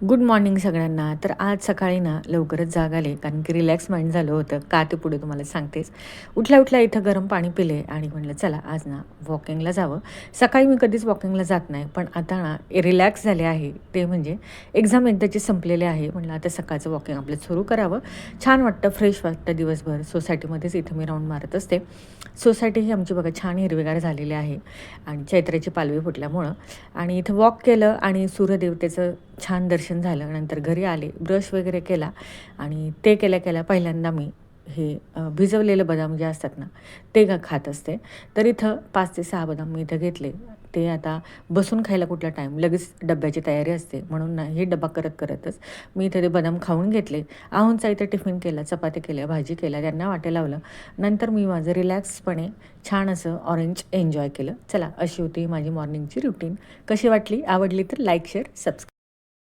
Good morning सगळ्यांना. तर आज सकाळी ना लवकरच जाग आले, कारण की रिलॅक्स माइंड झालं होतं. का ते पुढे तुम्हाला सांगतेच. उठल्या-उठल्या इथं गरम पाणी पिले आणि म्हटलं चला आज ना वॉकिंगला जावं. सकाळी मी कधीच वॉकिंगला जात नाही, पण आता ना रिलॅक्स झाले आहे. ते म्हणजे एक्झाम एकदाची संपलेली आहे. म्हटलं आता सकाळचं वॉकिंग आपलं सुरू करावं. छान वाटतं, फ्रेश वाटतं दिवसभर. सोसायटीमध्येच इथं मी राउंड मारत असते. सोसायटी ही आमची बघा छान हिरवेगार झालेली आहे आणि चैत्राची पालवी फुटल्यामुळं. आणि इथं वॉक केलं आणि सूर्यदेवतेचं छान दर्शन झालं. नंतर घरी आले, ब्रश वगैरे केला आणि ते केल्या-केल्या पहिल्यांदा मी हे भिजवलेले बदाम जे असतात ना, ते खात असते. तर इथं 5 ते 6 बदाम मी इथं घेतले. ते आता बसून खायला कुठला टाईम, लगेच डब्याची तयारी असते. म्हणून ना हे डब्बा करत-करतच मी इथे ते बदाम खाऊन घेतले. आहोंचा इथे टिफिन केला, चपात्या केल्या, भाजी केल्या, त्यांना वाटायला लावलं. नंतर मी माझं रिलॅक्सपणे छान असं ऑरेंज एन्जॉय केलं. चला, अशी होती माझी मॉर्निंगची रुटीन. कशी वाटली, आवडली तर लाईक, शेअर, सबस्क्राईब